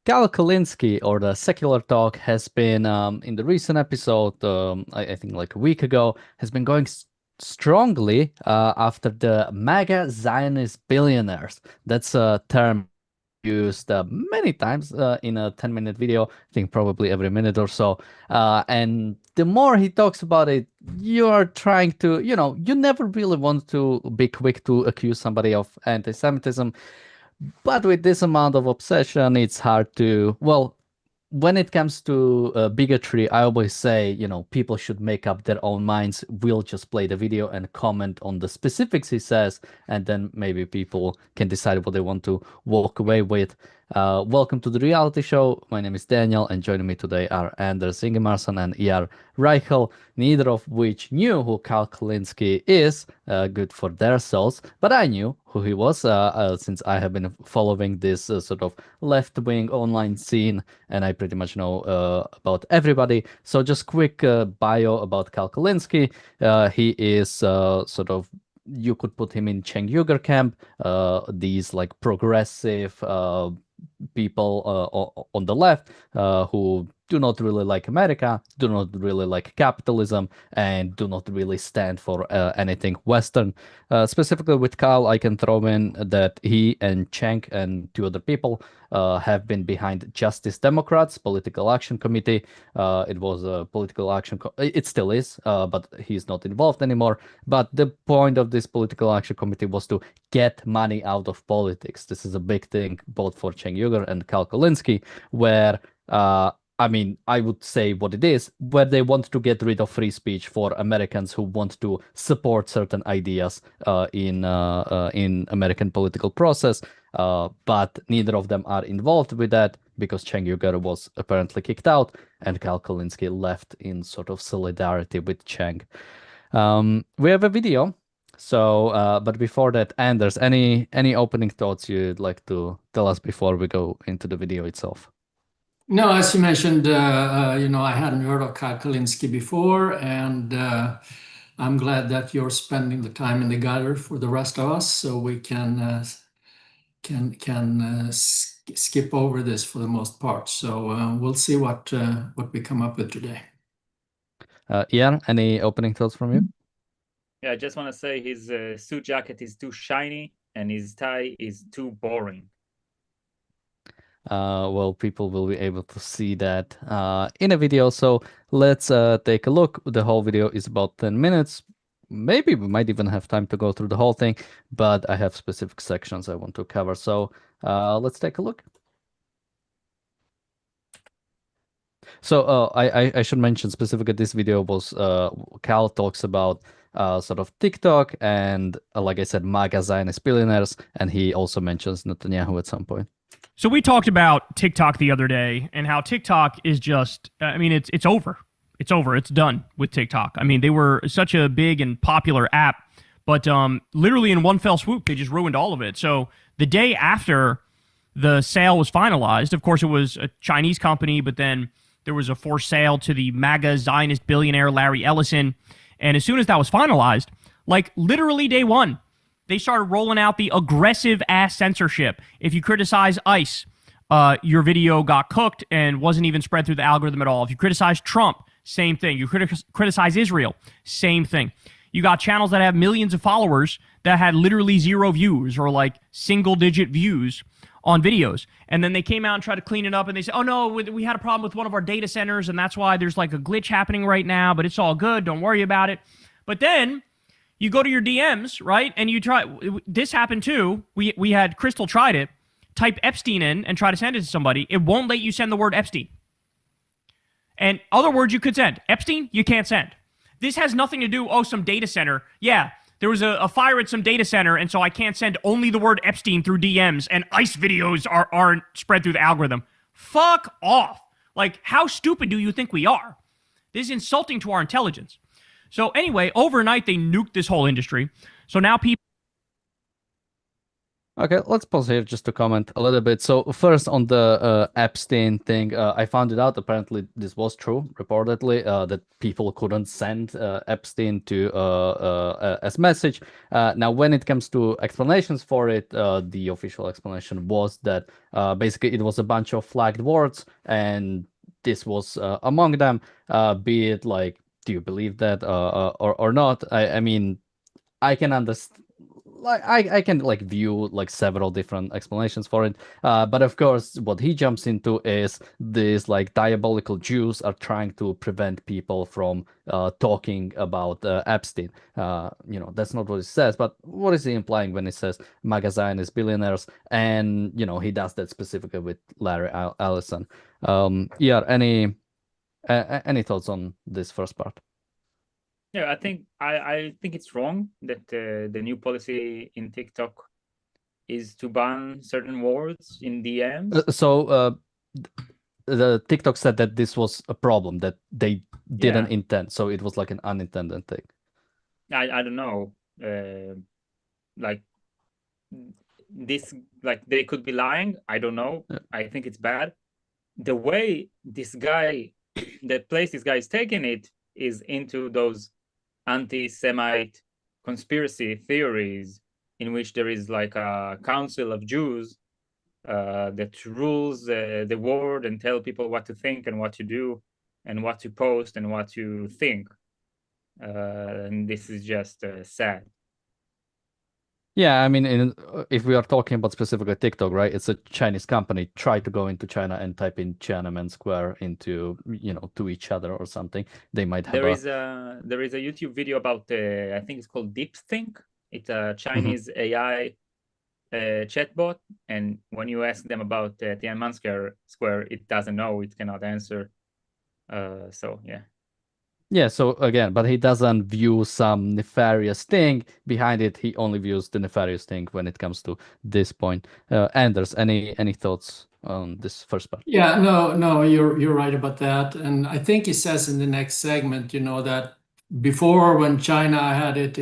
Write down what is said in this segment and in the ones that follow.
Cal Kulinski, or the Secular Talk, has been in the recent episode, I think like a week ago, has been going strongly after the MAGA Zionist billionaires. That's a term used many times in a 10-minute video, I think probably every minute or so. And the more he talks about it, you are trying to, you never really want to be quick to accuse somebody of anti-Semitism. But with this amount of obsession, it's hard to, well, when it comes to bigotry, I always say, people should make up their own minds. We'll just play the video and comment on the specifics he says, and then maybe people can decide what they want to walk away with. Welcome to the reality show. My name is Daniel, and joining me today are Anders Ingemarsson and E.R. Reichel, neither of which knew who Cal Kulinski is. Good for their souls. But I knew who he was since I have been following this sort of left-wing online scene, and I pretty much know about everybody. So just quick bio about Cal Kulinski. He is sort of, you could put him in Cenk Uygur camp, these like progressive people on the left who do not really like America, do not really like capitalism, and do not really stand for anything Western. Specifically with Cal, I can throw in that he and Cenk and two other people have been behind Justice Democrats Political Action Committee. It was a political action, it still is, but he's not involved anymore. But the point of this political action committee was to get money out of politics. This is a big thing both for Cenk Uygur and Cal Kulinski, where I mean, I would say what it is, where they want to get rid of free speech for Americans who want to support certain ideas in American political process. But neither of them are involved with that because Cenk Uygur was apparently kicked out and Cal Kulinski left in sort of solidarity with Cenk. We have a video. So, but before that, Anders, any opening thoughts you'd like to tell us before we go into the video itself? No, as you mentioned, I hadn't heard of Kyle Kulinski before, and I'm glad that you're spending the time in the gutter for the rest of us, so we can skip over this for the most part. So we'll see what we come up with today. Ian, any opening thoughts from you? Yeah, I just want to say his suit jacket is too shiny and his tie is too boring. Well, people will be able to see that in a video. So let's take a look. The whole video is about 10 minutes. Maybe we might even have time to go through the whole thing, but I have specific sections I want to cover. So let's take a look. So I should mention specifically this video was Cal talks about sort of TikTok and like I said, MAGA Zionist billionaires, and he also mentions Netanyahu at some point. So we talked about TikTok the other day and how TikTok is just, I mean, it's over. It's over. It's done with TikTok. I mean, they were such a big and popular app, but literally in one fell swoop, they just ruined all of it. So the day after the sale was finalized, of course, it was a Chinese company, but then there was a forced sale to the MAGA Zionist billionaire Larry Ellison. And as soon as that was finalized, like literally day one, they started rolling out the aggressive-ass censorship. If you criticize ICE, your video got cooked and wasn't even spread through the algorithm at all. If you criticize Trump, same thing. You criticize Israel, same thing. You got channels that have millions of followers that had literally 0 views or like single-digit views on videos. And then they came out and tried to clean it up, and they said, oh, no, we had a problem with one of our data centers, and that's why there's like a glitch happening right now, but it's all good. Don't worry about it. But then you go to your DMs, right? And you try, this happened too. We had Crystal tried it, type Epstein in and try to send it to somebody. It won't let you send the word Epstein. And other words you could send. Epstein, you can't send. This has nothing to do, oh, some data center. Yeah, there was a fire at some data center, and so I can't send only the word Epstein through DMs, and ICE videos aren't spread through the algorithm. Fuck off. Like, how stupid do you think we are? This is insulting to our intelligence. So anyway, overnight, they nuked this whole industry. So now people... Okay, let's pause here just to comment a little bit. So first on the Epstein thing, I found it out. Apparently, this was true, reportedly, that people couldn't send Epstein to as message. Now, when it comes to explanations for it, the official explanation was that basically it was a bunch of flagged words, and this was among them. Be it like, do you believe that or not? I mean, I can understand. Like I can like view like several different explanations for it, but of course, what he jumps into is these like diabolical Jews are trying to prevent people from talking about Epstein. That's not what he says, but what is he implying when he says MAGA Zionist billionaires? And he does that specifically with Larry Ellison. Yeah, any thoughts on this first part? Yeah, I think it's wrong that the new policy in TikTok is to ban certain words in DMs. The TikTok said that this was a problem that they didn't Yeah. intend, so it was like an unintended thing. I don't know. Like this, like they could be lying. I don't know. Yeah. I think it's bad. The way this guy, the place this guy is taking it is into those anti-Semite conspiracy theories in which there is like a council of Jews that rules the world and tell people what to think and what to do and what to post and what to think. And this is just sad. Yeah, I mean, if we are talking about specifically TikTok, right? It's a Chinese company. Try to go into China and type in Tiananmen Square into, to each other or something. They might have there is a YouTube video about I think it's called DeepThink. It's a Chinese AI chatbot, and when you ask them about Tiananmen Square, it doesn't know, it cannot answer. So yeah. Yeah, so again, but he doesn't view some nefarious thing behind it. He only views the nefarious thing when it comes to this point. Anders, any thoughts on this first part? Yeah, no, you're right about that. And I think he says in the next segment, that before when China had it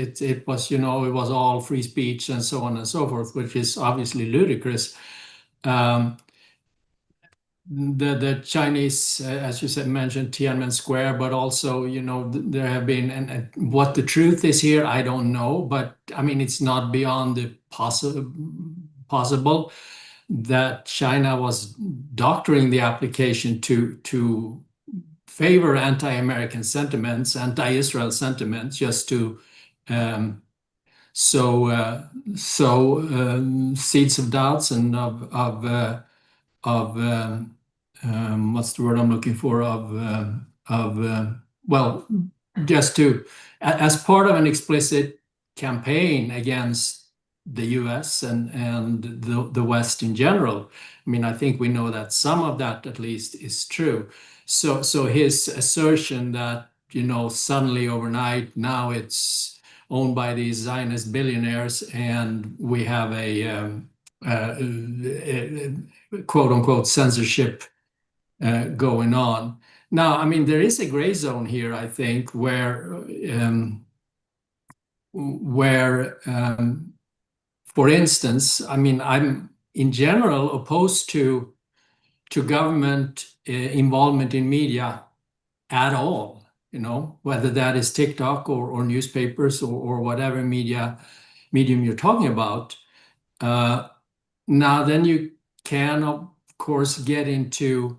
was, it was all free speech and so on and so forth, which is obviously ludicrous. The Chinese, as you said, mentioned Tiananmen Square, but also, there have been, and what the truth is here, I don't know, but I mean, it's not beyond the possible that China was doctoring the application to favor anti-American sentiments, anti-Israel sentiments, just to sow seeds of doubts and of what's the word I'm looking for, well, just to as part of an explicit campaign against the US and the West in general. I mean, I think we know that some of that at least is true. So his assertion that, suddenly overnight now it's owned by these Zionist billionaires and we have a quote unquote censorship going on. Now, I mean, there is a gray zone here, I think, where for instance, I mean, I'm in general opposed to government involvement in media at all, whether that is TikTok or newspapers or whatever medium you're talking about. Now, then you can, of course, get into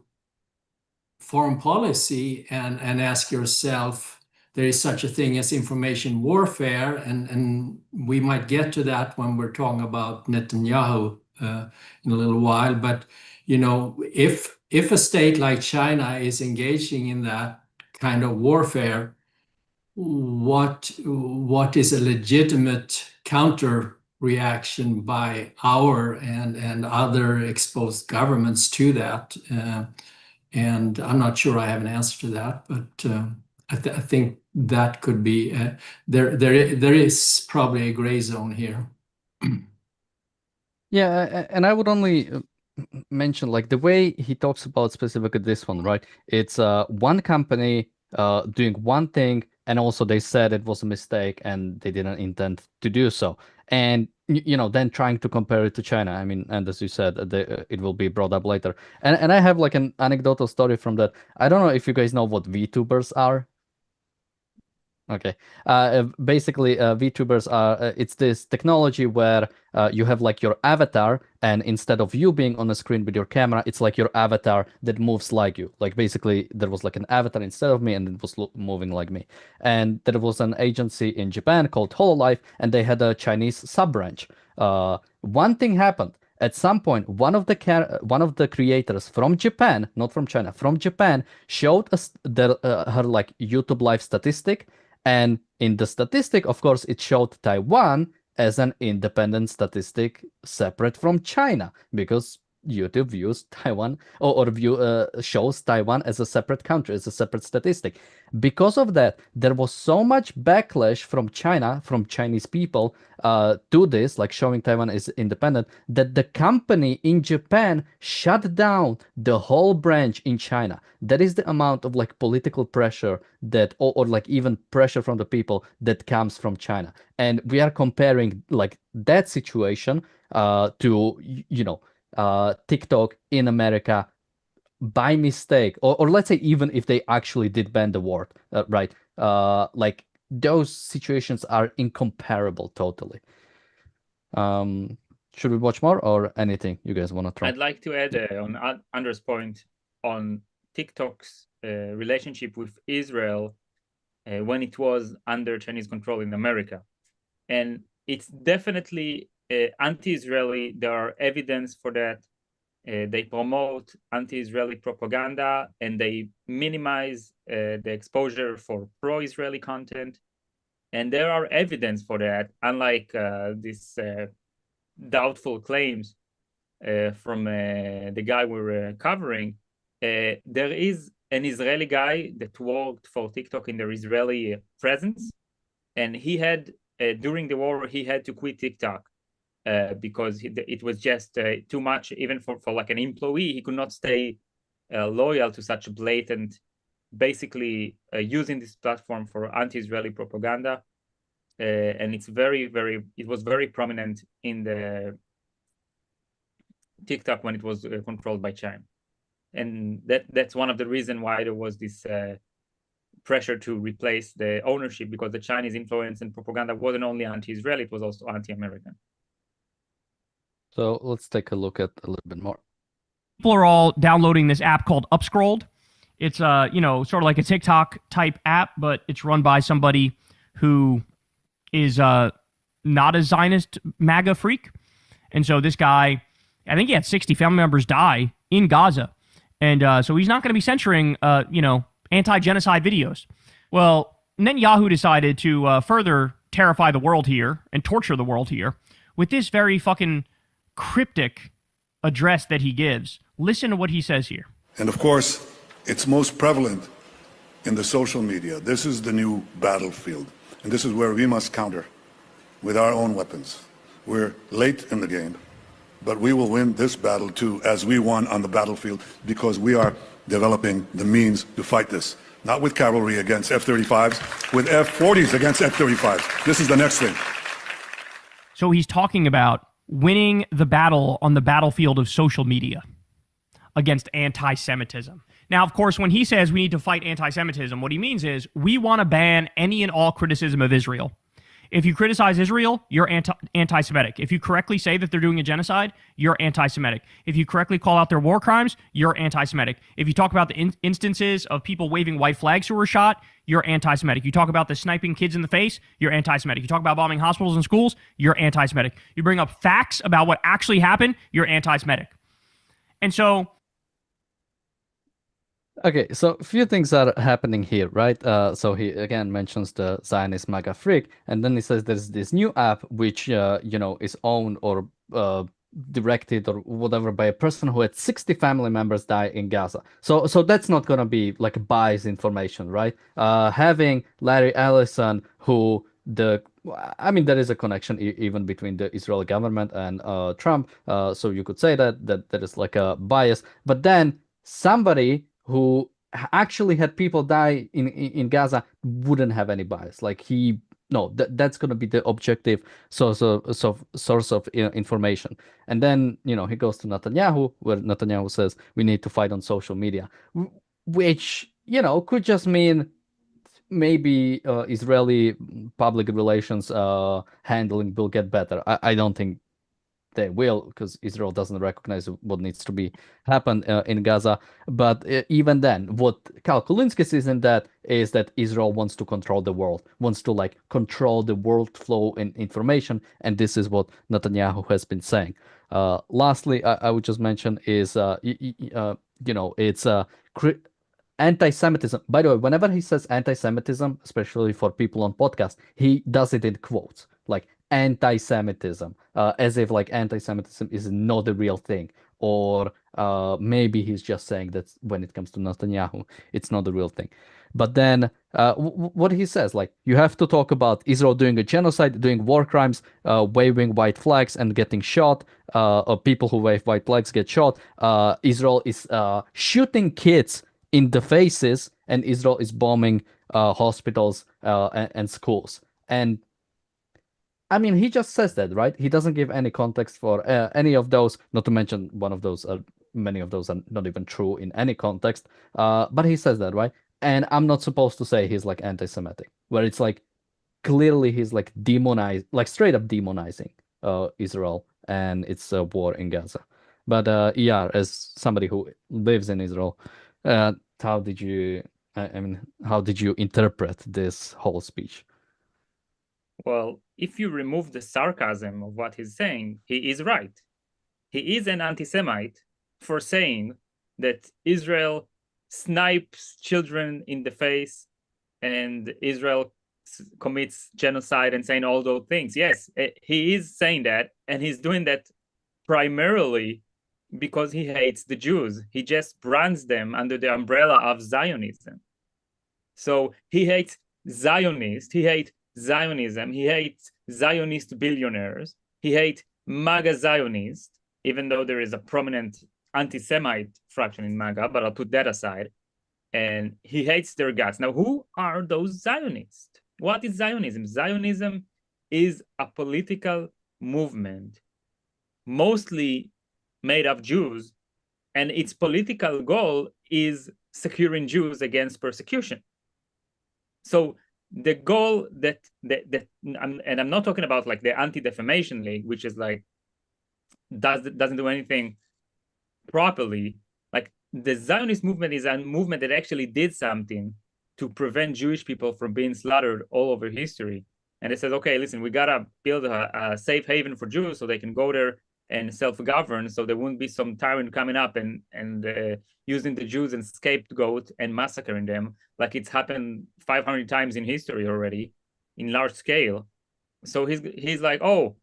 foreign policy and ask yourself, there is such a thing as information warfare, and we might get to that when we're talking about Netanyahu in a little while. But if a state like China is engaging in that kind of warfare, what is a legitimate counter reaction by our and other exposed governments to that? And I'm not sure I have an answer to that, but I think that could be there is probably a gray zone here. Yeah, and I would only mention like the way he talks about specifically this one, right? It's one company doing one thing, and also they said it was a mistake and they didn't intend to do so. And then trying to compare it to China. I mean, and as you said, it will be brought up later. And I have like an anecdotal story from that. I don't know if you guys know what VTubers are. Okay. Basically, VTubers are it's this technology where you have like your avatar, and instead of you being on the screen with your camera, it's like your avatar that moves like you. Like basically, there was like an avatar instead of me, and it was moving like me. And there was an agency in Japan called HoloLive, and they had a Chinese sub branch. One thing happened. At some point, one of the creators from Japan, not from China, from Japan, showed us her like YouTube live statistic. And in the statistic, of course, it showed Taiwan as an independent statistic separate from China, because YouTube views Taiwan shows Taiwan as a separate country, as a separate statistic. Because of that, there was so much backlash from China, from Chinese people, to this, like showing Taiwan is independent, that the company in Japan shut down the whole branch in China. That is the amount of like political pressure that, or like even pressure from the people that comes from China. And we are comparing like that situation to, TikTok in America by mistake, or let's say even if they actually did ban the word, right? Like those situations are incomparable totally. Should we watch more or anything you guys want to try? I'd like to add on Anders' point on TikTok's relationship with Israel when it was under Chinese control in America. And it's definitely anti-Israeli. There are evidence for that. They promote anti-Israeli propaganda, and they minimize the exposure for pro-Israeli content. And there are evidence for that, unlike these doubtful claims from the guy we're covering. There is an Israeli guy that worked for TikTok in their Israeli presence, and he had, during the war, he had to quit TikTok because it was just too much, even for like an employee. He could not stay loyal to such blatant, basically using this platform for anti-Israeli propaganda. And it's it was very prominent in the TikTok when it was controlled by China. And that's one of the reasons why there was this pressure to replace the ownership, because the Chinese influence and propaganda wasn't only anti-Israeli, it was also anti-American. So let's take a look at a little bit more. People are all downloading this app called Upscrolled. It's sort of like a TikTok type app, but it's run by somebody who is not a Zionist MAGA freak. And so this guy, I think he had 60 family members die in Gaza. And so he's not going to be censoring, anti-genocide videos. Well, Netanyahu decided to further terrify the world here and torture the world here with this very fucking cryptic address that he gives. Listen to what he says here. And of course, it's most prevalent in the social media. This is the new battlefield. And this is where we must counter with our own weapons. We're late in the game, but we will win this battle too, as we won on the battlefield, because we are developing the means to fight this. Not with cavalry against F-35s, with F-40s against F-35s. This is the next thing. So he's talking about winning the battle on the battlefield of social media against anti-Semitism. Now, of course, when he says we need to fight anti-Semitism, what he means is we want to ban any and all criticism of Israel. If you criticize Israel, you're anti-Semitic. If you correctly say that they're doing a genocide, you're anti-Semitic. If you correctly call out their war crimes, you're anti-Semitic. If you talk about the instances of people waving white flags who were shot, you're anti-Semitic. You talk about the sniping kids in the face, you're anti-Semitic. You talk about bombing hospitals and schools, you're anti-Semitic. You bring up facts about what actually happened, you're anti-Semitic. And so... Okay, so a few things are happening here, right? So he again mentions the Zionist MAGA freak, and then he says there's this new app which is owned or directed or whatever by a person who had 60 family members die in Gaza. So that's not gonna be like biased information, right? Having Larry Ellison, there is a connection even between the Israeli government and Trump. So you could say that there is like a bias, but then somebody who actually had people die in Gaza wouldn't have any bias. Like he no, that's going to be the objective source of information. And then, he goes to Netanyahu, where Netanyahu says we need to fight on social media, which, could just mean maybe Israeli public relations handling will get better. I don't think they will, because Israel doesn't recognize what needs to be happen in Gaza. But even then, what Kulinski sees in that is that Israel wants to control the world, wants to control the world flow in information, and this is what Netanyahu has been saying. Lastly, I would just mention is it's anti-Semitism. By the way, whenever he says anti-Semitism, especially for people on podcasts, he does it in quotes, like anti-Semitism, as if anti-Semitism is not the real thing, or maybe he's just saying that when it comes to Netanyahu, it's not the real thing. But then what he says, you have to talk about Israel doing a genocide, doing war crimes, waving white flags and getting shot, or people who wave white flags get shot. Israel is shooting kids in the faces, and Israel is bombing hospitals and schools. And I mean, he just says that, right? He doesn't give any context for any of those, not to mention many of those are not even true in any context. But he says that, right? And I'm not supposed to say he's anti-Semitic, where it's clearly he's demonized, straight up demonizing Israel and its war in Gaza. But yeah, as somebody who lives in Israel, how did you interpret this whole speech? Well, if you remove the sarcasm of what he's saying, he is right. He is an anti-Semite for saying that Israel snipes children in the face and Israel commits genocide and saying all those things. Yes, he is saying that, and he's doing that primarily because he hates the Jews. He just brands them under the umbrella of Zionism. So he hates Zionists, he hates Zionism, he hates Zionist billionaires, he hates MAGA Zionists, even though there is a prominent anti-Semite fraction in MAGA, but I'll put that aside. And he hates their guts. Now, who are those Zionists? What is Zionism? Zionism is a political movement, mostly made of Jews, and its political goal is securing Jews against persecution. So the goal and I'm not talking about the Anti-Defamation League, which is doesn't do anything properly. The Zionist movement is a movement that actually did something to prevent Jewish people from being slaughtered all over history. And it says, okay, listen, we gotta build a safe haven for Jews so they can go there and self-govern, so there won't be some tyrant coming up and using the Jews as scapegoat and massacring them, like it's happened 500 times in history already, in large scale. So he's like, oh,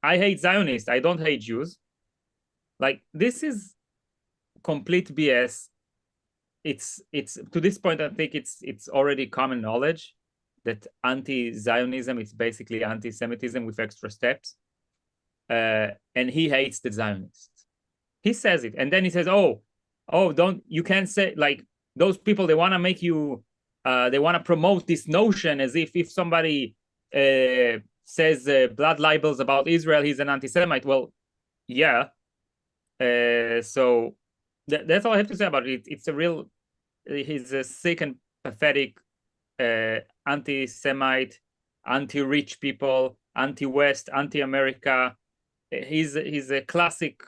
I hate Zionists, I don't hate Jews. This is complete BS. It's to this point, I think it's already common knowledge that anti-Zionism is basically anti-Semitism with extra steps. And he hates the Zionists. He says it, and then he says, "Oh, you can't say those people. They want to make you, they want to promote this notion as if somebody says blood libels about Israel, he's an anti-Semite." Well, yeah. So that's all I have to say about it. He's a sick and pathetic anti-Semite, anti-rich people, anti-West, anti-America. He's a classic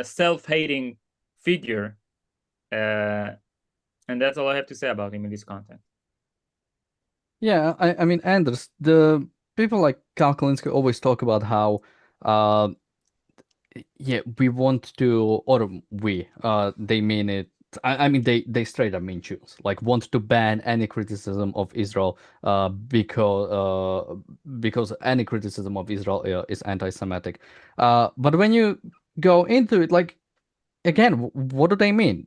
self-hating figure, and that's all I have to say about him in this content. Yeah, I mean, Anders, the people like Kulinski always talk about how we want to, or they mean it. I mean, they straight up mean Jews, want to ban any criticism of Israel because any criticism of Israel is anti-Semitic. But when you go into it, again, what do they mean?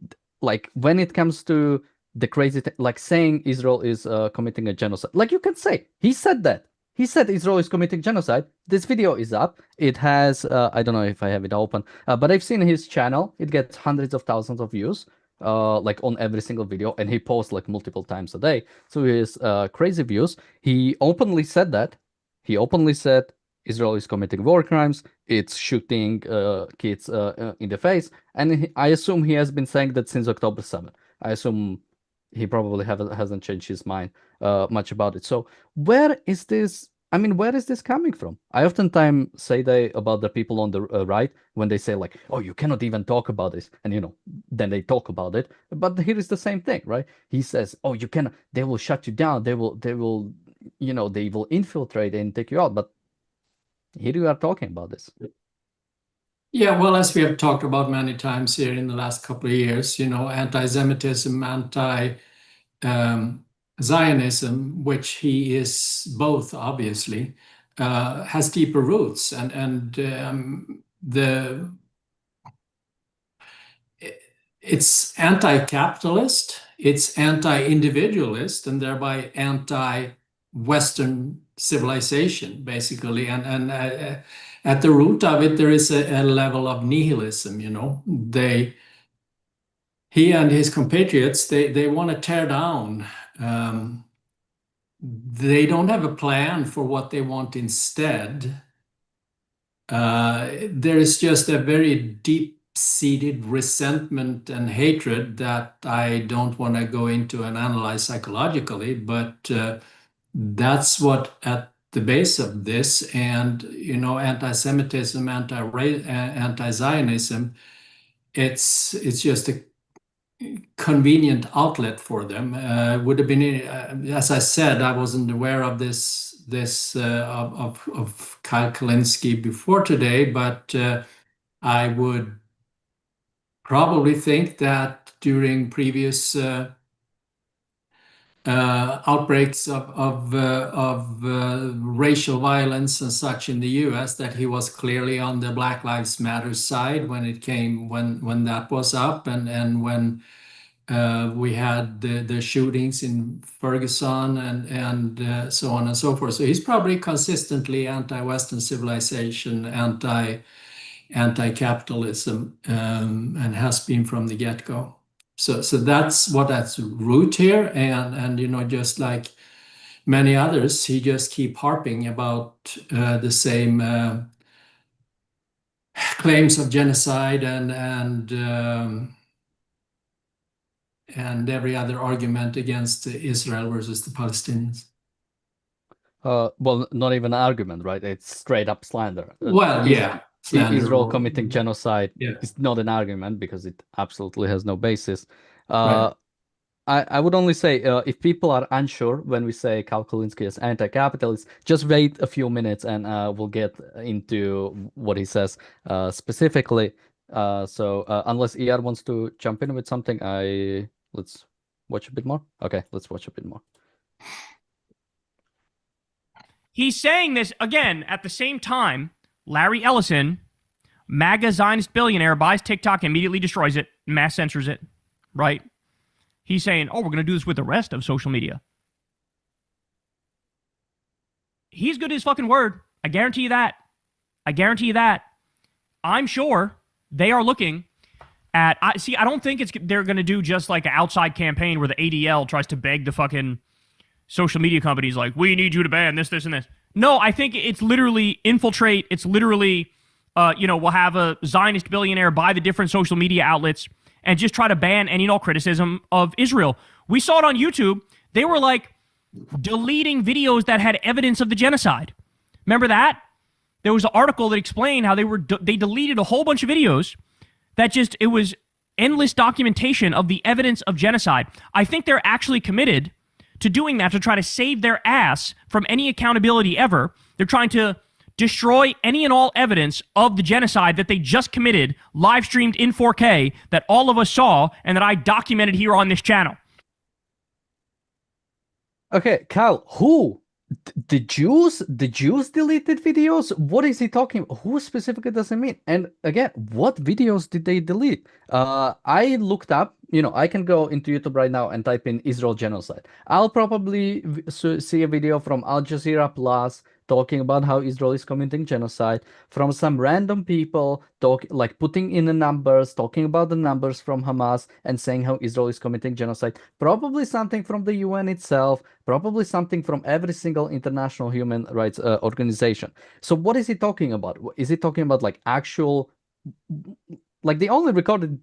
When it comes to the crazy saying Israel is committing a genocide, you can say, he said that. He said Israel is committing genocide. This video is up. It has, I don't know if I have it open, but I've seen his channel. It gets hundreds of thousands of views. like on every single video, and he posts like multiple times a day. So he has crazy views. He openly said that. He openly said Israel is committing war crimes. It's shooting kids in the face, and I assume he has been saying that since October 7th. I assume he probably hasn't changed his mind much about it. So where is this? I mean, where is this coming from? I oftentimes say that about the people on the right when they say like, "Oh, you cannot even talk about this," and then they talk about it. But here is the same thing, right? He says, "Oh, you cannot. They will shut you down. They will, they will infiltrate and take you out." But here you are talking about this. Yeah, well, as we have talked about many times here in the last couple of years, anti-Semitism, Zionism, which he is both, obviously, has deeper roots, and it's anti-capitalist, it's anti-individualist, and thereby anti-Western civilization, basically. And at the root of it, there is a level of nihilism. He and his compatriots, they want to tear down. They don't have a plan for what they want instead. There is just a very deep-seated resentment and hatred that I don't want to go into and analyze psychologically, but that's what at the base of this. And anti-Semitism, anti-Zionism, it's just a convenient outlet for them. Would have been, as I said, I wasn't aware of this of Kyle Kulinski before today, but I would probably think that during previous outbreaks of racial violence and such in the U.S., that he was clearly on the Black Lives Matter side when that was up, and when we had the shootings in Ferguson and so on and so forth. So he's probably consistently anti-Western civilization, anti-capitalism, and has been from the get-go. So that's root here, and just like many others, he just keep harping about the same claims of genocide and every other argument against Israel versus the Palestinians. Well, not even an argument, right? It's straight up slander. Well, yeah, slander Israel or- committing genocide Yeah. is not an argument because it absolutely has no basis. Right. I would only say if people are unsure when we say Kyle Kulinski is anti-capitalist, just wait a few minutes and we'll get into what he says specifically. So unless ER wants to jump in with something, let's watch a bit more. Okay, let's watch a bit more. He's saying this again at the same time. Larry Ellison, MAGA Zionist billionaire, buys TikTok, immediately destroys it, mass censors it, right? He's saying, oh, we're going to do this with the rest of social media. He's good at his fucking word. I guarantee you that. I guarantee you that. I'm sure they are looking at... I don't think they're going to do just like an outside campaign where the ADL tries to beg the fucking social media companies like, we need you to ban this, this, and this. No, I think it's literally infiltrate. It's literally, we'll have a Zionist billionaire buy the different social media outlets and just try to ban any and all criticism of Israel. We saw it on YouTube. They were like deleting videos that had evidence of the genocide. Remember that? There was an article that explained how they deleted a whole bunch of videos that it was endless documentation of the evidence of genocide. I think they're actually committed to doing that to try to save their ass from any accountability ever. They're trying to destroy any and all evidence of the genocide that they just committed, live streamed in 4K, that all of us saw and that I documented here on this channel. Okay, Kyle, who? The Jews deleted videos? What is he talking about? Who specifically does it mean? And again, what videos did they delete? I looked up, I can go into YouTube right now and type in Israel genocide. I'll probably see a video from Al Jazeera Plus, talking about how Israel is committing genocide, from some random people putting in the numbers, talking about the numbers from Hamas and saying how Israel is committing genocide, probably something from the UN itself, probably something from every single international human rights organization. So what is he talking about? Is he talking about like actual, like the only recorded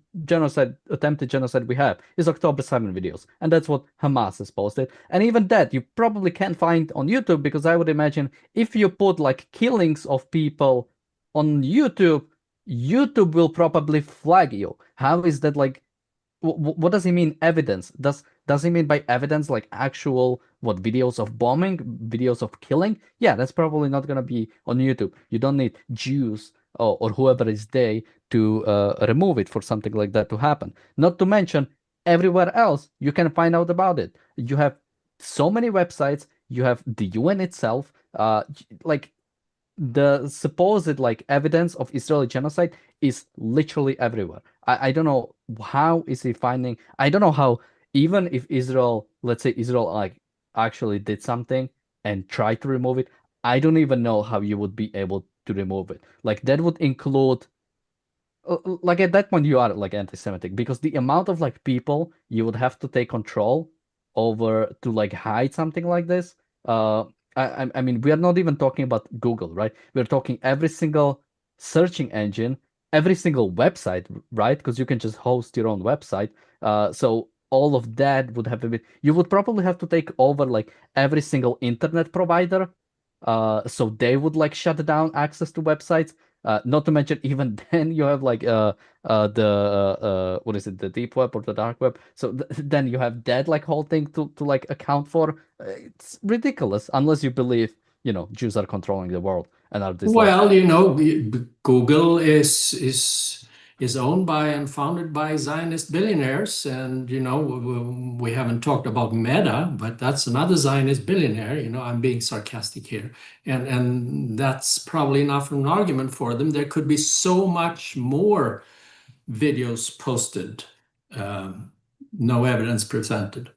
attempted genocide we have is October 7 videos, and that's what Hamas has posted. And even that you probably can't find on YouTube, because I would imagine if you put like killings of people on YouTube, YouTube will probably flag you. How is that like? What does he mean evidence? Does he mean by evidence like actual videos of bombing, videos of killing? Yeah, that's probably not gonna be on YouTube. You don't need Jews or whoever is they to remove it for something like that to happen. Not to mention everywhere else you can find out about it. You have so many websites. You have the UN itself. Like the supposed like evidence of Israeli genocide is literally everywhere. I don't know how is he finding. I don't know how, even if Israel, let's say Israel like actually did something and tried to remove it, I don't even know how you would be able to remove it. Like that would include like at that point you are like anti-Semitic, because the amount of like people you would have to take control over to like hide something like this. I mean, we are not even talking about Google, right? We're talking every single searching engine, every single website, right? Because you can just host your own website. So all of that would have to be. You would probably have to take over like every single internet provider. So they would like shut down access to websites. Not to mention, even then you have like the what is it, the deep web or the dark web. So then you have that like whole thing to like account for. It's ridiculous unless you believe Jews are controlling the world and are this like. Well, Google is owned by and founded by Zionist billionaires, and we haven't talked about Meta, but that's another Zionist billionaire. I'm being sarcastic here, and that's probably enough of an argument for them. There could be so much more videos posted, no evidence presented.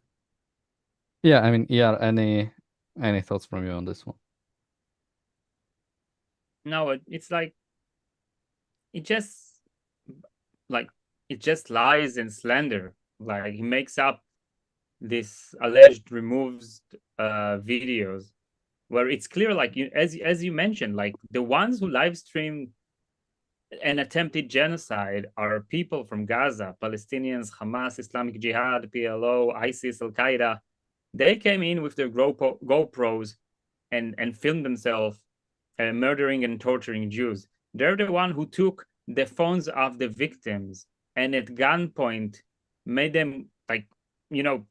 Yeah, I mean, yeah. Any thoughts from you on this one? No, it's like it just lies and slander. Like he makes up this alleged removes videos where it's clear, like as you mentioned, like the ones who live stream an attempted genocide are people from Gaza, Palestinians, Hamas, Islamic Jihad, PLO, ISIS, Al Qaeda. They came in with their GoPros and filmed themselves murdering and torturing Jews. They're the one who took the phones of the victims and at gunpoint made them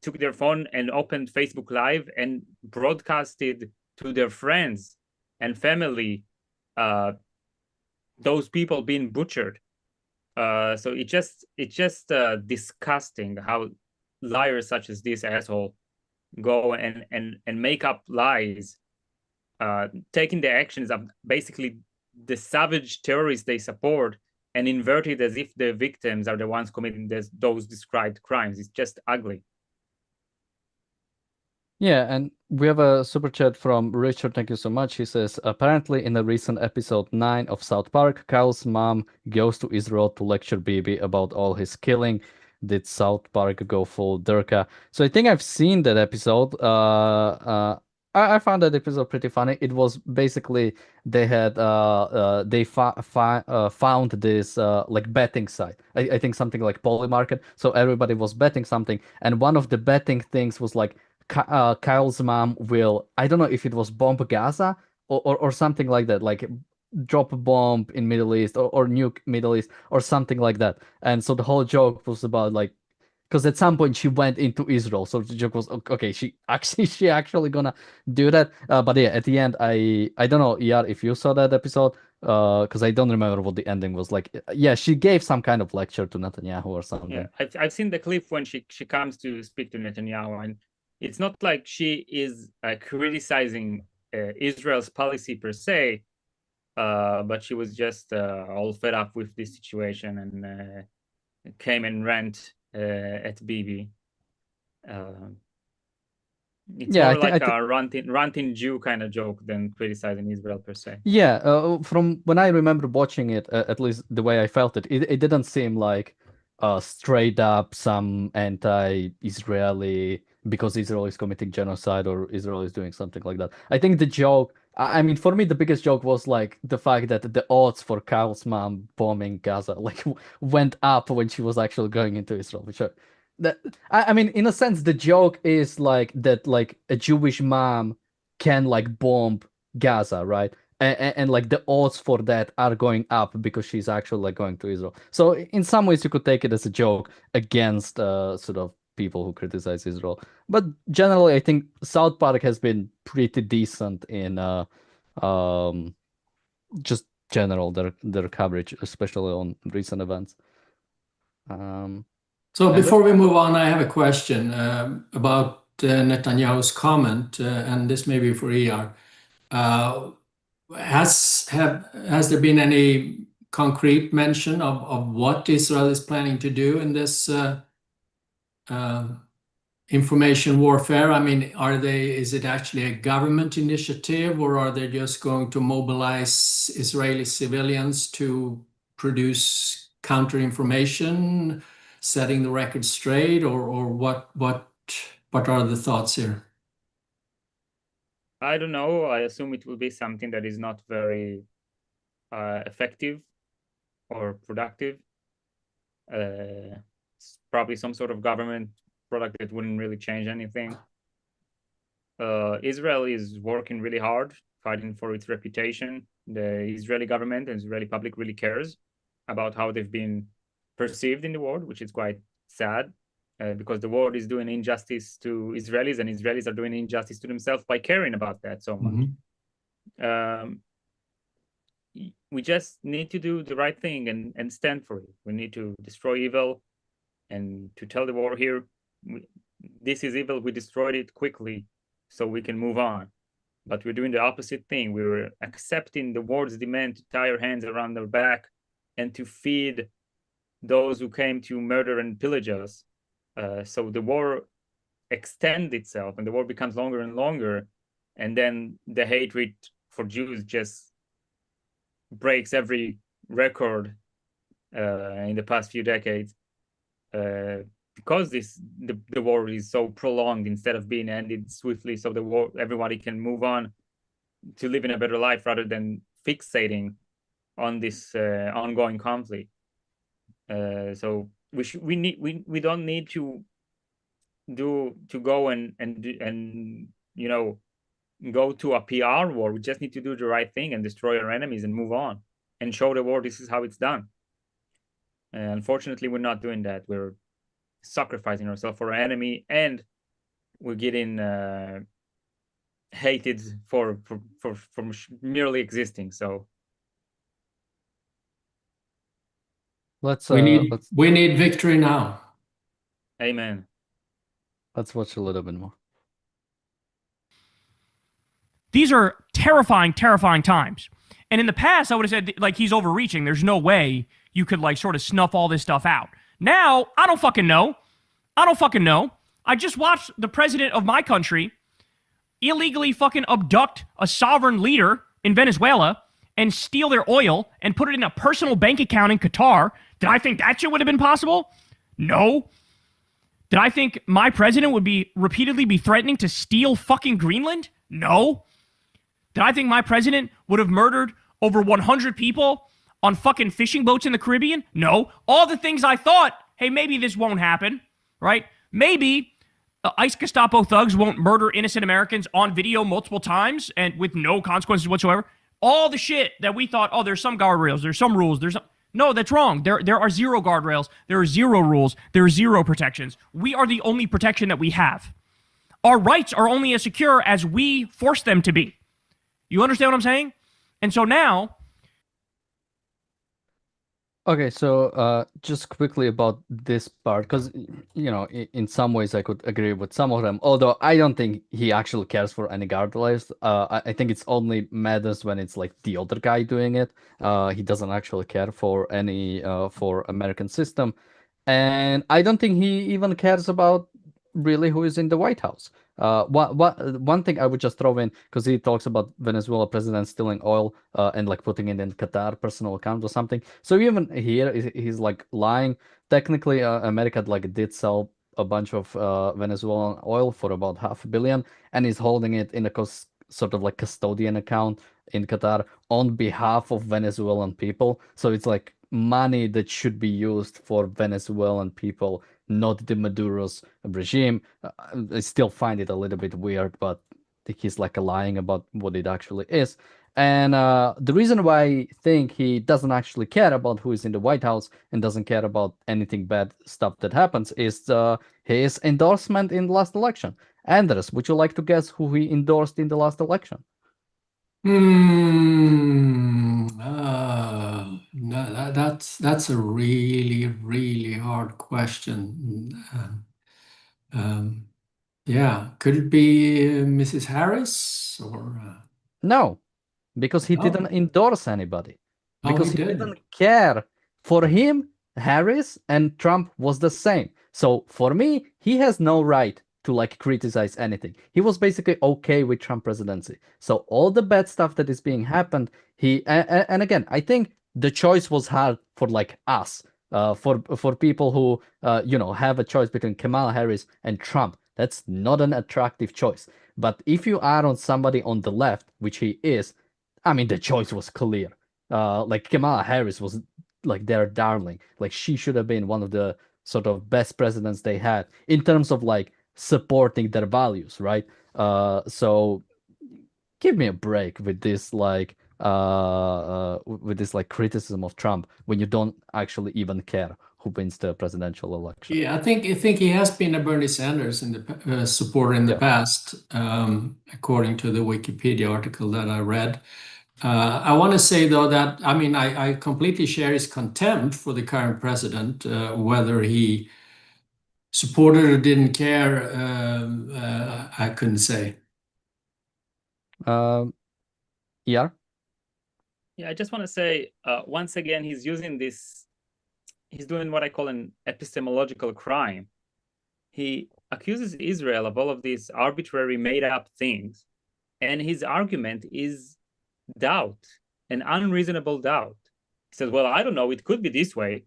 took their phone and opened Facebook Live and broadcasted to their friends and family those people being butchered. So it's just disgusting how liars such as this asshole go and make up lies, taking the actions of basically the savage terrorists they support and invert it as if the victims are the ones committing those described crimes. It's just ugly. Yeah, and we have a super chat from Richard. Thank you so much. He says, apparently in the recent episode 9 of South Park, Kyle's mom goes to Israel to lecture Bibi about all his killing. Did South Park go full Durka? So I think I've seen that episode. I found that episode pretty funny. It was basically they had they found this like betting site. I think something like Polymarket. So everybody was betting something, and one of the betting things was like Kyle's mom will, I don't know if it was bomb Gaza or something like that, like drop a bomb in Middle East or nuke Middle East or something like that. And so the whole joke was about like, because at some point she went into Israel, so the joke was okay, she actually gonna do that. But yeah, at the end, I don't know, ER, if you saw that episode, because I don't remember what the ending was like. Yeah, she gave some kind of lecture to Netanyahu or something. Yeah, I've seen the clip when she comes to speak to Netanyahu, and it's not like she is criticizing Israel's policy per se, but she was just all fed up with this situation and came and rant at Bibi. It's Yeah, more I think like a ranting Jew kind of joke than criticizing Israel per se. yeah, from when I remember watching it, at least the way I felt it didn't seem like straight up some anti-Israeli because Israel is committing genocide or Israel is doing something like that. I think the joke, I mean, for me, the biggest joke was like the fact that the odds for Kyle's mom bombing Gaza like went up when she was actually going into Israel, which that I mean, in a sense, the joke is like that, like a Jewish mom can like bomb Gaza, right? And like the odds for that are going up because she's actually like going to Israel. So in some ways you could take it as a joke against sort of people who criticize Israel. But generally I think South Park has been pretty decent in um just general their coverage, especially on recent events. So And before we move on, I have a question about Netanyahu's comment, and this may be for ER. Has there been any concrete mention of what Israel is planning to do in this information warfare? I mean, is it actually a government initiative, or are they just going to mobilize Israeli civilians to produce counter information, setting the record straight, or what are the thoughts here? I don't know. I assume it will be something that is not very effective or productive. It's probably some sort of government product that wouldn't really change anything. Israel is working really hard, fighting for its reputation. The Israeli government and Israeli public really cares about how they've been perceived in the world, which is quite sad, because the world is doing injustice to Israelis, and Israelis are doing injustice to themselves by caring about that so much. We just need to do the right thing and stand for it. We need to destroy evil and to tell the world here, this is evil, we destroyed it quickly so we can move on. But we're doing the opposite thing. We're accepting the world's demand to tie our hands around their back and to feed those who came to murder and pillage us. So the war extends itself and the war becomes longer and longer. And then the hatred for Jews just breaks every record in the past few decades. Because the war is so prolonged instead of being ended swiftly, so everybody can move on to live in a better life rather than fixating on this ongoing conflict. So we don't need to go and go to a PR war. We just need to do the right thing and destroy our enemies and move on and show the world this is how it's done. Unfortunately, we're not doing that. We're sacrificing ourselves for our enemy, and we're getting hated for merely existing. So we need victory now. Amen. Let's watch a little bit more. These are terrifying, terrifying times. And in the past, I would have said, like, he's overreaching. There's no way you could, like, sort of snuff all this stuff out. Now, I don't fucking know. I just watched the president of my country illegally fucking abduct a sovereign leader in Venezuela and steal their oil and put it in a personal bank account in Qatar. Did I think that shit would have been possible? No. Did I think my president would repeatedly be threatening to steal fucking Greenland? No. Did I think my president would have murdered over 100 people on fucking fishing boats in the Caribbean? No. All the things I thought, hey, maybe this won't happen, right? Maybe ICE Gestapo thugs won't murder innocent Americans on video multiple times and with no consequences whatsoever. All the shit that we thought, oh, there's some guardrails, there's some rules, no, that's wrong. There are zero guardrails, there are zero rules, there are zero protections. We are the only protection that we have. Our rights are only as secure as we force them to be. You understand what I'm saying? And so now... Okay, so just quickly about this part, because, in some ways I could agree with some of them, although I don't think he actually cares for any guardrails. I think it's only matters when it's like the other guy doing it. He doesn't actually care for any for American system. And I don't think he even cares about really who is in the White House. One thing I would just throw in, because he talks about Venezuela president stealing oil and like putting it in Qatar personal account or something. So even here, he's like lying. Technically, America like did sell a bunch of Venezuelan oil for about $500 million, and he's holding it in a sort of like custodian account in Qatar on behalf of Venezuelan people. So it's like money that should be used for Venezuelan people, not the Maduro's regime. I still find it a little bit weird, but he's like lying about what it actually is. And the reason why I think he doesn't actually care about who is in the White House and doesn't care about anything bad stuff that happens is his endorsement in the last election. Anders, would you like to guess who he endorsed in the last election? No, that's a really, really hard question. Yeah, could it be Mrs. Harris or? No, because he No. didn't endorse anybody. Oh, Because he he didn't. didn't care. For him, Harris and Trump was the same. So for me, he has no right to like criticize anything. He was basically okay with Trump presidency. So all the bad stuff that is being happened, and again, I think the choice was hard for like us, for people who have a choice between Kamala Harris and Trump. That's not an attractive choice. But if you are on somebody on the left, which he is, I mean, the choice was clear. Like Kamala Harris was like their darling. Like she should have been one of the sort of best presidents they had in terms of like supporting their values, right? So give me a break with this criticism of Trump when you don't actually even care who wins the presidential election. Yeah, I think he has been a Bernie Sanders in the supporter in the past, according to the Wikipedia article that I read. I want to say though that I mean I completely share his contempt for the current president, whether he supported or didn't care. I couldn't say. Yeah. Yeah, I just want to say once again, he's doing what I call an epistemological crime. He accuses Israel of all of these arbitrary made up things, and his argument is doubt, an unreasonable doubt. He says, well, I don't know, it could be this way.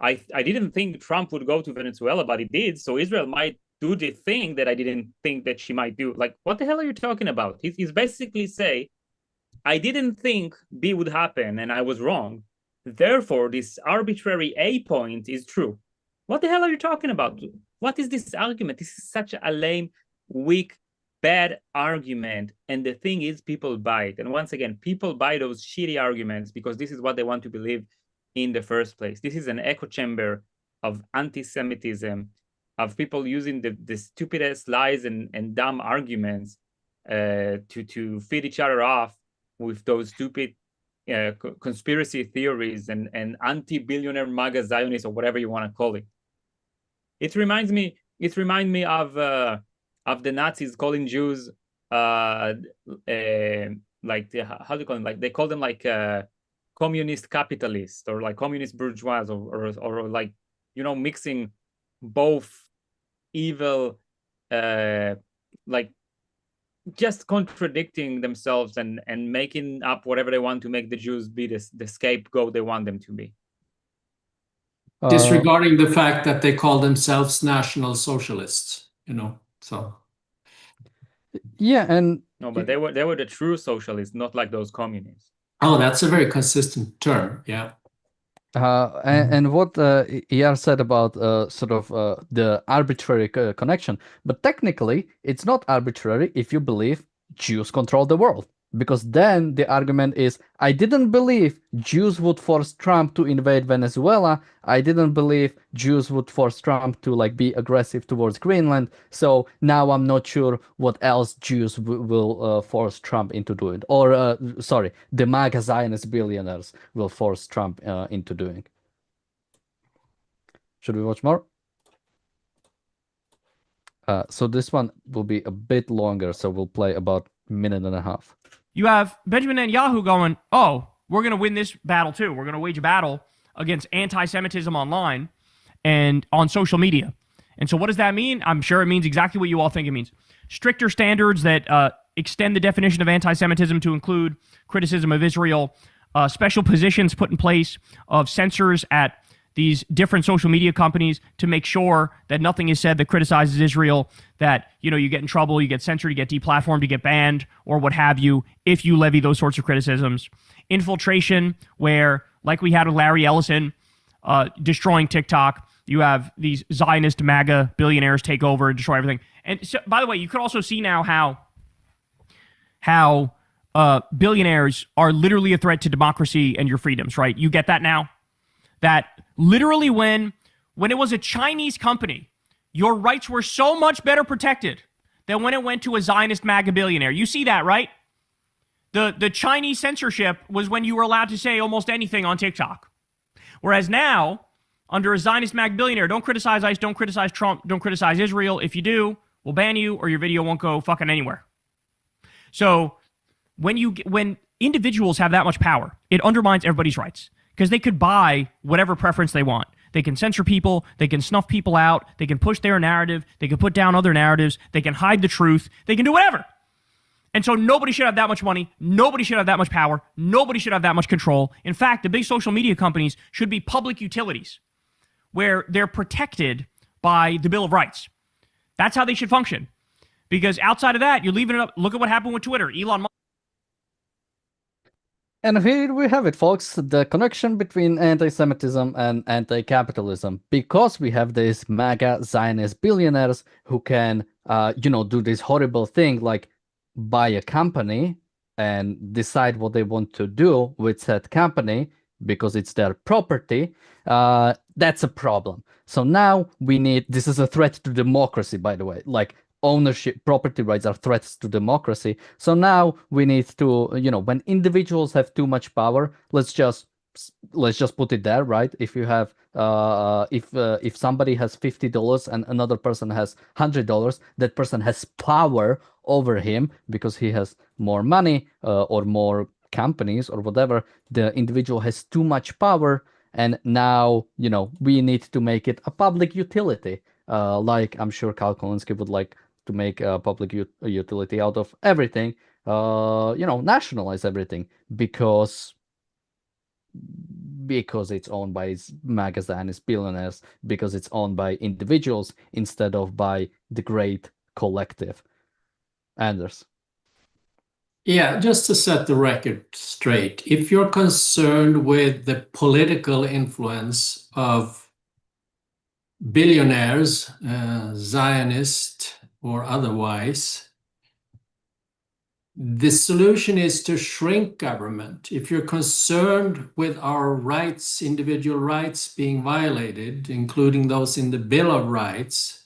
I didn't think Trump would go to Venezuela, but he did, so Israel might do the thing that I didn't think that she might do. Like, what the hell are you talking about? He's basically say, I didn't think B would happen and I was wrong. Therefore, this arbitrary A point is true. What the hell are you talking about? What is this argument? This is such a lame, weak, bad argument. And the thing is, people buy it. And once again, people buy those shitty arguments because this is what they want to believe in the first place. This is an echo chamber of anti-Semitism, of people using the stupidest lies and dumb arguments to feed each other off with those stupid conspiracy theories and anti-billionaire MAGA Zionists or whatever you want to call it. It reminds me of the Nazis calling Jews how do you call them? Like they call them like communist capitalists or like communist bourgeois or like mixing both evil like just contradicting themselves and making up whatever they want to make the Jews be the scapegoat they want them to be. Disregarding the fact that they call themselves National Socialists, so. Yeah, and no, but they were the true socialists, not like those communists. Oh, that's a very consistent term, yeah. And what ER said about the arbitrary connection, but technically it's not arbitrary if you believe Jews control the world, because then the argument is, I didn't believe Jews would force Trump to invade Venezuela. I didn't believe Jews would force Trump to be aggressive towards Greenland. So now I'm not sure what else Jews will force Trump into doing. Or, the MAGA Zionist billionaires will force Trump into doing. Should we watch more? So this one will be a bit longer, so we'll play about a minute and a half. You have Benjamin Netanyahu going, oh, we're going to win this battle too. We're going to wage a battle against anti-Semitism online and on social media. And so what does that mean? I'm sure it means exactly what you all think it means. stricter standards that extend the definition of anti-Semitism to include criticism of Israel, special positions put in place of censors at these different social media companies to make sure that nothing is said that criticizes Israel, that, you know, you get in trouble, you get censored, you get deplatformed, you get banned, or what have you, if you levy those sorts of criticisms. Infiltration, where, like we had with Larry Ellison, destroying TikTok, you have these Zionist MAGA billionaires take over and destroy everything. And so, by the way, you could also see now how billionaires are literally a threat to democracy and your freedoms, right? You get that now? That literally when it was a Chinese company, your rights were so much better protected than when it went to a Zionist MAGA billionaire. You see that, right? The Chinese censorship was when you were allowed to say almost anything on TikTok. Whereas now, under a Zionist MAGA billionaire, don't criticize ICE, don't criticize Trump, don't criticize Israel. If you do, we'll ban you or your video won't go fucking anywhere. So when individuals have that much power, it undermines everybody's rights. Because they could buy whatever preference they want. They can censor people, they can snuff people out, they can push their narrative, they can put down other narratives, they can hide the truth, they can do whatever. And so nobody should have that much money, nobody should have that much power, nobody should have that much control. In fact, the big social media companies should be public utilities, where they're protected by the Bill of Rights. That's how they should function. Because outside of that, you're leaving it up. Look at what happened with Twitter. Elon Musk. And here we have it, folks, the connection between anti-Semitism and anti-capitalism. Because we have these MAGA Zionist billionaires who can, do this horrible thing like buy a company and decide what they want to do with said company because it's their property, that's a problem. So now we need, this is a threat to democracy, by the way, like ownership, property rights are threats to democracy. So now we need to, when individuals have too much power, let's just put it there, right? If you have, if somebody has $50 and another person has $100, that person has power over him because he has more money or more companies or whatever. The individual has too much power, and now we need to make it a public utility. Like I'm sure Kulinski would like to make a public utility out of everything, nationalize everything because it's owned by MAGA Zionist billionaires, because it's owned by individuals instead of by the great collective. Anders. Yeah, just to set the record straight, if you're concerned with the political influence of billionaires, Zionist or otherwise, the solution is to shrink government. If you're concerned with our rights, individual rights being violated, including those in the Bill of Rights,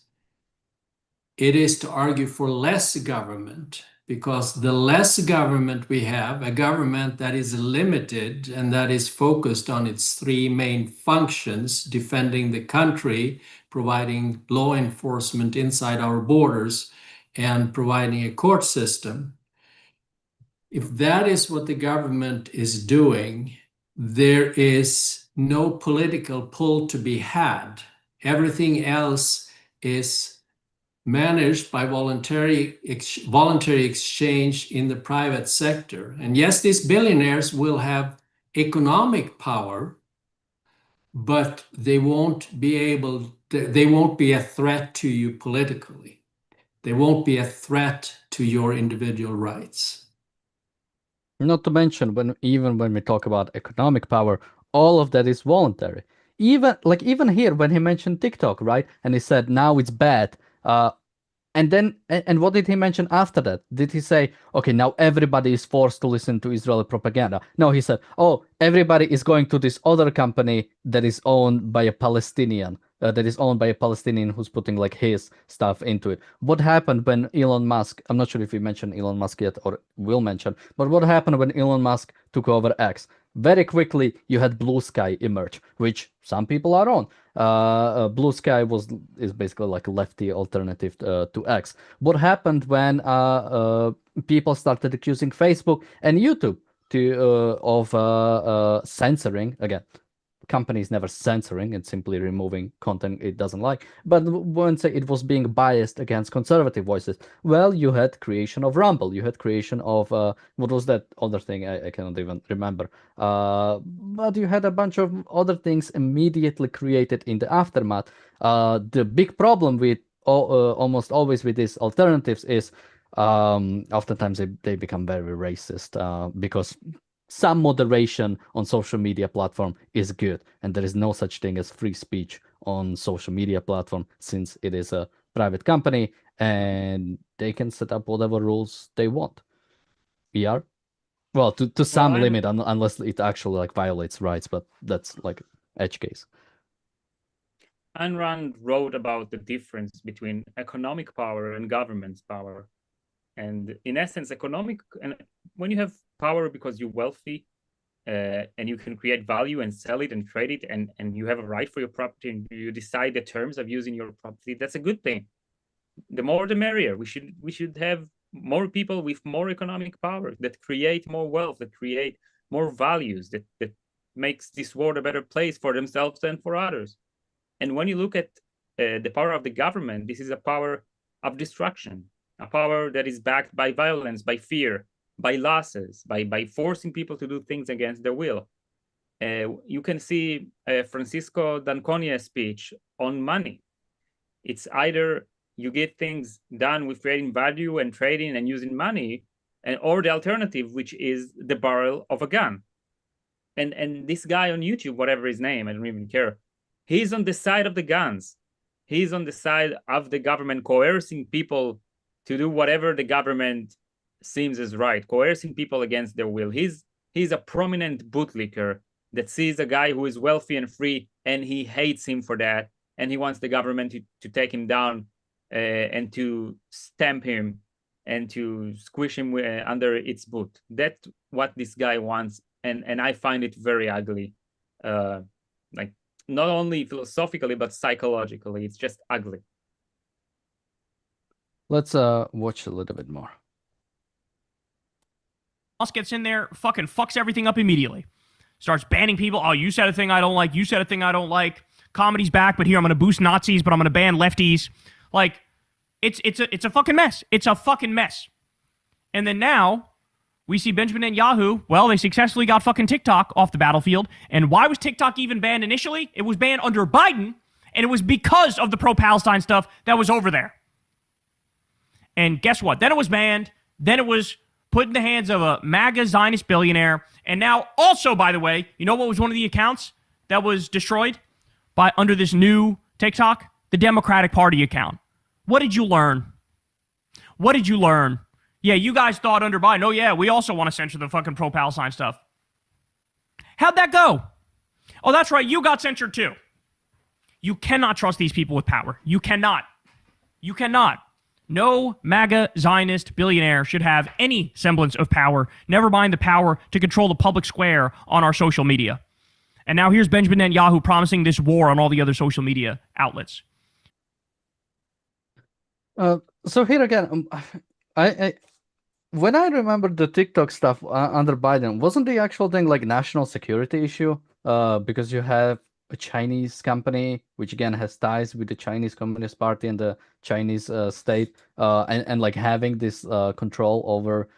it is to argue for less government, because the less government we have, a government that is limited and that is focused on its three main functions: defending the country, providing law enforcement inside our borders, and providing a court system. If that is what the government is doing, there is no political pull to be had. Everything else is managed by voluntary exchange in the private sector. And yes, these billionaires will have economic power, but they won't be a threat to you politically. They won't be a threat to your individual rights. Not to mention, even when we talk about economic power, all of that is voluntary. Even here, when he mentioned TikTok, right? And he said, now it's bad. And what did he mention after that? Did he say, okay, now everybody is forced to listen to Israeli propaganda? No, he said, oh, everybody is going to this other company that is owned by a Palestinian, who's putting like his stuff into it. What happened when Elon Musk, I'm not sure if we mentioned Elon Musk yet or will mention, but what happened when Elon Musk took over X? Very quickly, you had Blue Sky emerge, which some people are on. Blue Sky is basically like a lefty alternative to X. What happened when people started accusing Facebook and YouTube of censoring, again, company is never censoring, it's simply removing content it doesn't like. But when say it was being biased against conservative voices, well, you had creation of Rumble, you had creation of what was that other thing? I cannot even remember. But you had a bunch of other things immediately created in the aftermath. The big problem with almost always with these alternatives is oftentimes they become very racist because some moderation on social media platform is good, and there is no such thing as free speech on social media platform, since it is a private company and they can set up whatever rules they want. Well, to some limit, unless it actually like violates rights, but that's like edge case. Ayn Rand wrote about the difference between economic power and government's power. And in essence, when you have power because you're wealthy and you can create value and sell it and trade it, and you have a right for your property and you decide the terms of using your property, that's a good thing. The more the merrier. We should have more people with more economic power that create more wealth, that create more values, that makes this world a better place for themselves and for others. And when you look at the power of the government, this is a power of destruction, a power that is backed by violence, by fear, by losses, by forcing people to do things against their will. You can see Francisco D'Anconie's speech on money. It's either you get things done with creating value and trading and using money, or the alternative, which is the barrel of a gun. And this guy on YouTube, whatever his name, I don't even care, he's on the side of the guns. He's on the side of the government, coercing people to do whatever the government seems is right, coercing people against their will. He's a prominent bootlicker that sees a guy who is wealthy and free, and he hates him for that, and he wants the government to take him down and to stamp him and to squish him under its boot. That's what this guy wants, and I find it very ugly. Like, not only philosophically, but psychologically. It's just ugly. Let's watch a little bit more. Musk gets in there, fucking fucks everything up immediately. Starts banning people. Oh, you said a thing I don't like. You said a thing I don't like. Comedy's back, but here I'm going to boost Nazis, but I'm going to ban lefties. Like, it's a fucking mess. It's a fucking mess. And then now we see Benjamin Netanyahu. Well, they successfully got fucking TikTok off the battlefield. And why was TikTok even banned initially? It was banned under Biden, and it was because of the pro-Palestine stuff that was over there. And guess what? Then it was banned. Then it was put in the hands of a MAGA Zionist billionaire. And now also, by the way, you know what was one of the accounts that was destroyed under this new TikTok? The Democratic Party account. What did you learn? What did you learn? Yeah, you guys thought under Biden, oh yeah, we also want to censor the fucking pro-Palestine stuff. How'd that go? Oh, that's right, you got censored too. You cannot trust these people with power. You cannot. You cannot. No MAGA Zionist billionaire should have any semblance of power, never mind the power to control the public square on our social media. And now here's Benjamin Netanyahu promising this war on all the other social media outlets. So here again, I when I remember the TikTok stuff under Biden, wasn't the actual thing like national security issue? Because you have a Chinese company, which again has ties with the Chinese Communist Party and the Chinese state, and like having this control over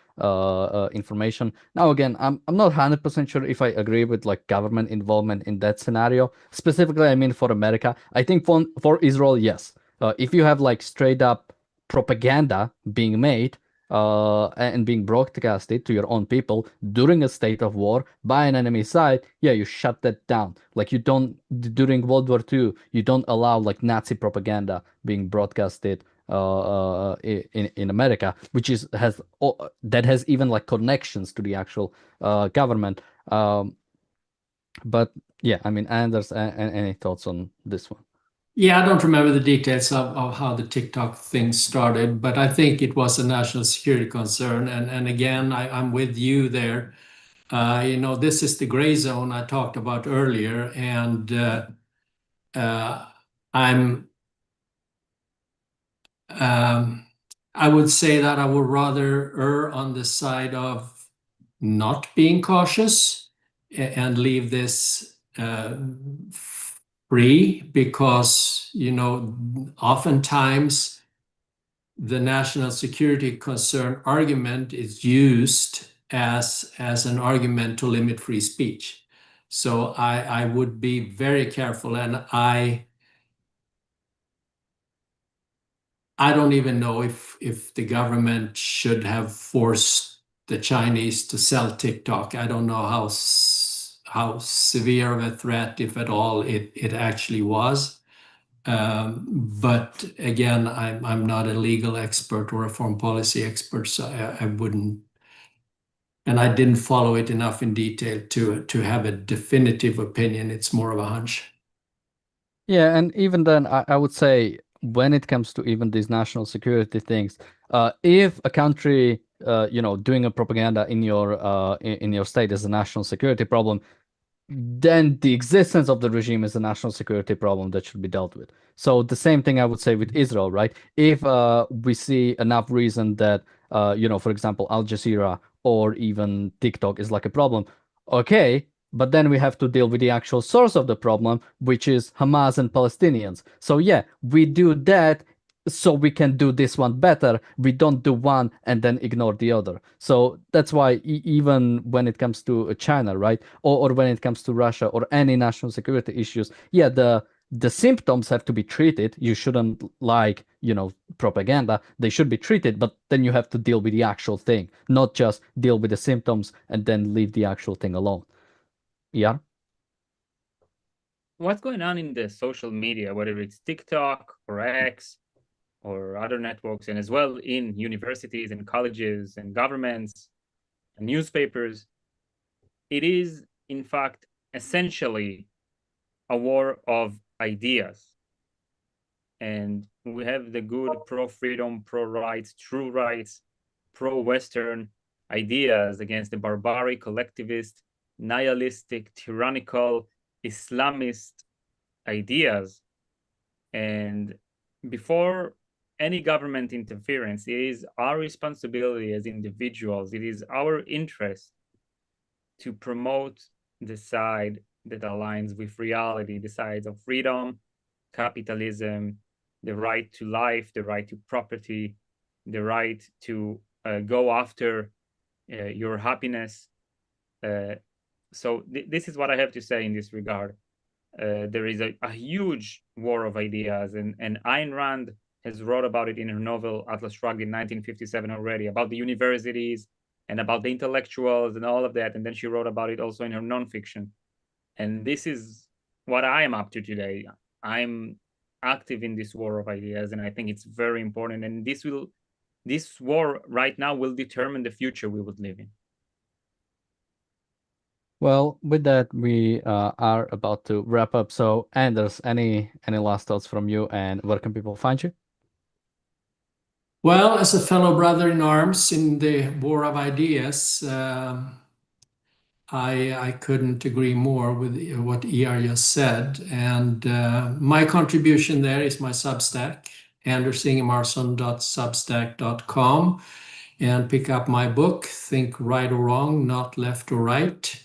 information. Now again, I'm not 100% sure if I agree with like government involvement in that scenario. Specifically, I mean for America. I think for Israel, yes. If you have like straight up propaganda being made and being broadcasted to your own people during a state of war by an enemy side, yeah, you shut that down. Like you don't, during World War II, you don't allow like Nazi propaganda being broadcasted in America, which that has even like connections to the actual government. But yeah, I mean, Anders, any thoughts on this one? Yeah, I don't remember the details of how the TikTok thing started, but I think it was a national security concern. And again, I'm with you there. This is the gray zone I talked about earlier, and I would say that I would rather err on the side of not being cautious and leave this free, because, you know, oftentimes the national security concern argument is used as an argument to limit free speech. So I would be very careful, and I don't even know if the government should have forced the Chinese to sell TikTok. I don't know how severe of a threat, if at all, it actually was. But again, I'm not a legal expert or a foreign policy expert, so I wouldn't, and I didn't follow it enough in detail to have a definitive opinion. It's more of a hunch. Yeah, and even then, I would say when it comes to even these national security things, if a country, doing a propaganda in your state is a national security problem, then the existence of the regime is a national security problem that should be dealt with. So the same thing I would say with Israel, right? If we see enough reason that, for example, Al Jazeera or even TikTok is like a problem, okay, but then we have to deal with the actual source of the problem, which is Hamas and Palestinians. So yeah, we do that so we can do this one better. We don't do one and then ignore the other. So that's why even when it comes to China, right, or when it comes to Russia or any national security issues, yeah, the symptoms have to be treated. You shouldn't propaganda. They should be treated, but then you have to deal with the actual thing, not just deal with the symptoms and then leave the actual thing alone. Yeah. What's going on in the social media, whether it's TikTok or X or other networks, and as well in universities and colleges and governments and newspapers, it is, in fact, essentially a war of ideas. And we have the good pro-freedom, pro-rights, true rights, pro-Western ideas against the barbaric, collectivist, nihilistic, tyrannical, Islamist ideas. And before any government interference, it is our responsibility as individuals, it is our interest to promote the side that aligns with reality, the sides of freedom, capitalism, the right to life, the right to property, the right to go after your happiness. So this is what I have to say in this regard. There is a huge war of ideas, and Ayn Rand has wrote about it in her novel Atlas Shrugged in 1957 already, about the universities and about the intellectuals and all of that. And then she wrote about it also in her nonfiction. And this is what I am up to today. I'm active in this war of ideas, and I think it's very important. And this war right now will determine the future we would live in. Well, with that, we are about to wrap up. So, Anders, any last thoughts from you, and where can people find you? Well, as a fellow brother in arms in the war of ideas, I couldn't agree more with what ER just said. And my contribution there is my Substack, andersingemarsson.substack.com, and pick up my book, Think Right or Wrong, Not Left or Right,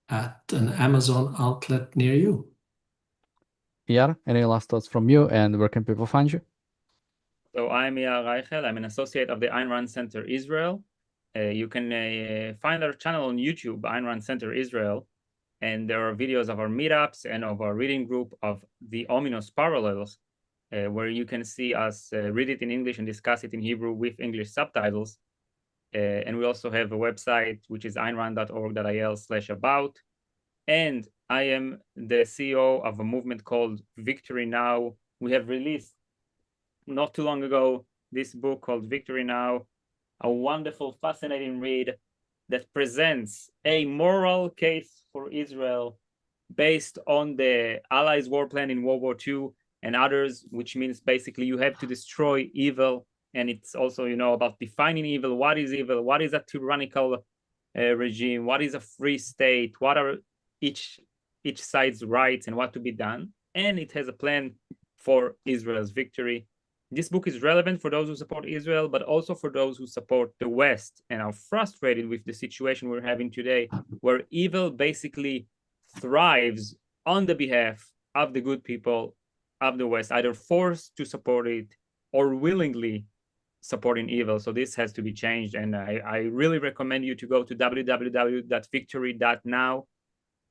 at an Amazon outlet near you. Yeah, any last thoughts from you, and where can people find you? So I'm Eyal Reichel. I'm an associate of the Ayn Rand Center Israel. You can find our channel on YouTube, Ayn Rand Center Israel, and there are videos of our meetups and of our reading group of The Ominous Parallels, where you can see us read it in English and discuss it in Hebrew with English subtitles. And we also have a website, which is aynrand.org.il/about. And I am the CEO of a movement called Victory Now. We have released not too long ago this book called Victory Now, a wonderful, fascinating read that presents a moral case for Israel based on the Allies' war plan in World War II and others, which means basically you have to destroy evil. And it's also, about defining evil. What is evil? What is a tyrannical regime? What is a free state? What are each side's rights and what to be done? And it has a plan for Israel's victory. This book is relevant for those who support Israel, but also for those who support the West and are frustrated with the situation we're having today, where evil basically thrives on the behalf of the good people of the West, either forced to support it or willingly supporting evil. So this has to be changed. And I really recommend you to go to www.victory.now,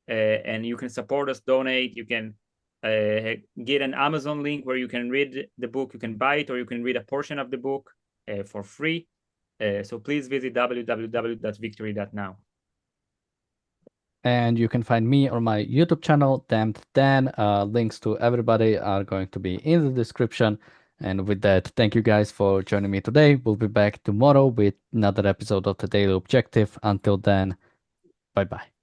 and you can support us, donate. You can get an Amazon link where you can read the book. You can buy it, or you can read a portion of the book for free. So please visit www.victory.now. And you can find me on my YouTube channel, Damned Dan. Links to everybody are going to be in the description. And with that, thank you guys for joining me today. We'll be back tomorrow with another episode of the Daily Objective. Until then, bye-bye.